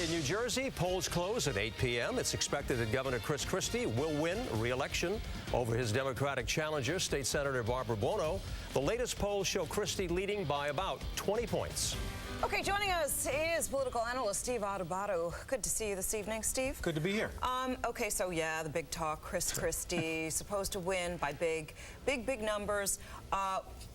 in New Jersey, polls close at 8 p.m. It's expected that Governor Chris Christie will win re-election over his Democratic challenger, State Senator Barbara Buono. The latest polls show Christie leading by about 20 points. Okay, joining us is political analyst Steve Adubato. Good to see you this evening, Steve. Good to be here. Okay, so yeah, the big talk, Chris Christie, supposed to win by big numbers.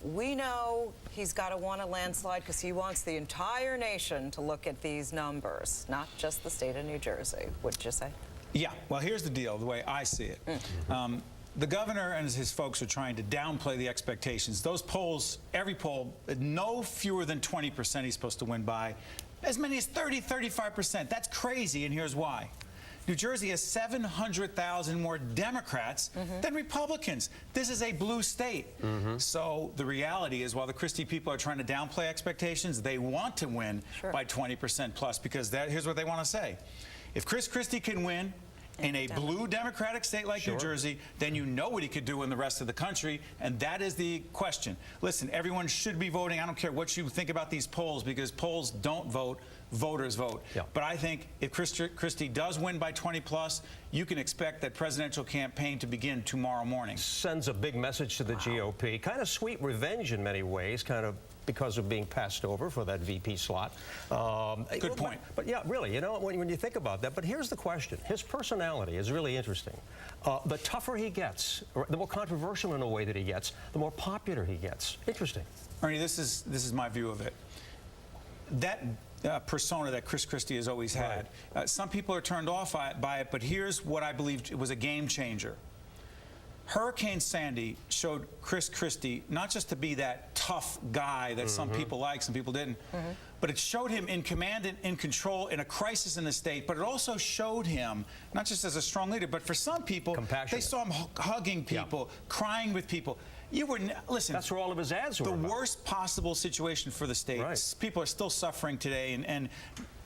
We know he's got to want a landslide because he wants the entire nation to look at these numbers, not just the state of New Jersey, would you say? Yeah, well, here's the deal, the way I see it. The governor and his folks are trying to downplay the expectations. Those polls, every poll, no fewer than 20% he's supposed to win by. As many as 30, 35%. That's crazy, and here's why. New Jersey has 700,000 more Democrats than Republicans. This is a blue state. So the reality is, while the Christie people are trying to downplay expectations, they want to win by 20% plus, because here's what they want to say. If Chris Christie can win in a blue Democratic state like New Jersey, then you know what he could do in the rest of the country, and that is the question. Listen, everyone should be voting. I don't care what you think about these polls, because polls don't vote, voters vote. But I think if Christie does win by 20 plus, you can expect that presidential campaign to begin tomorrow morning. Sends a big message to the GOP. Kind of sweet revenge in many ways, kind of because of being passed over for that VP slot. Good point. But yeah, really, you know, when you think about that, but here's the question. His personality is really interesting. The tougher he gets, or the more controversial in a way that he gets, the more popular he gets. Interesting. Ernie, this is my view of it. That persona that Chris Christie has always had, some people are turned off by it, but here's what I believe it was a game changer. Hurricane Sandy showed Chris Christie not just to be that tough guy that some people like, some people didn't, but it showed him in command and in control in a crisis in the state, but it also showed him, not just as a strong leader, but for some people, they saw him hugging people, crying with people. You were, listen, that's where all of his ads were the about. worst possible situation for the state. People are still suffering today, and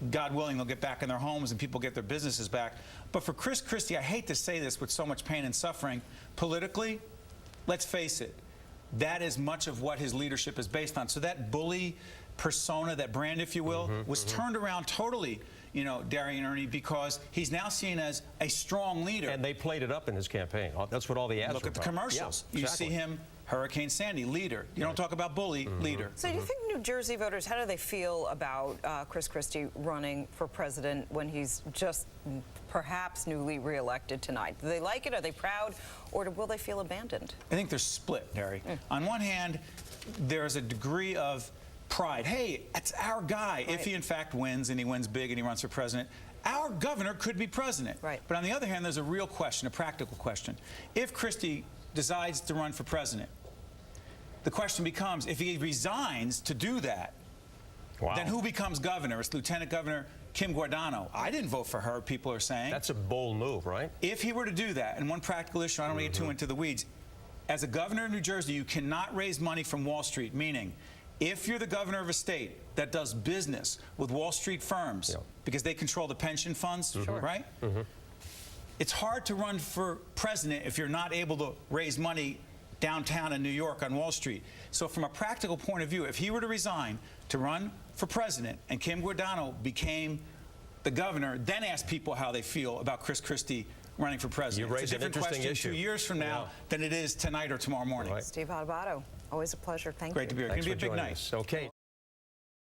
God willing, they'll get back in their homes and people get their businesses back. But for Chris Christie, I hate to say this with so much pain and suffering, politically, let's face it, that is much of what his leadership is based on. So that bully persona, that brand, if you will, was turned around totally, you know, Darian, Ernie, because he's now seen as a strong leader. And they played it up in his campaign. That's what all the ads Look were at the about. commercials. Yeah, you see him, Hurricane Sandy, leader. You don't talk about bully, leader. So do you think New Jersey voters, how do they feel about Chris Christie running for president when he's just perhaps newly reelected tonight? Do they like it? Are they proud? Or will they feel abandoned? I think they're split, Harry. On one hand, there's a degree of pride. Hey, that's our guy. If he in fact wins, and he wins big and he runs for president, our governor could be president. But on the other hand, there's a real question, a practical question. If Christie decides to run for president, the question becomes, if he resigns to do that, then who becomes governor? It's Lieutenant Governor Kim Guardano. I didn't vote for her, people are saying. That's a bold move, right? If he were to do that, and one practical issue, I don't want to get too into the weeds, as a governor of New Jersey, you cannot raise money from Wall Street, meaning if you're the governor of a state that does business with Wall Street firms, because they control the pension funds, right? It's hard to run for president if you're not able to raise money downtown in New York on Wall Street. So from a practical point of view, if he were to resign to run for president and Kim Guardano became the governor, then ask people how they feel about Chris Christie running for president. You raised an interesting issue 2 years from now than it is tonight or tomorrow morning. Steve Adubato, always a pleasure. Thank you. Great to be here. It's going to be a big night. Okay.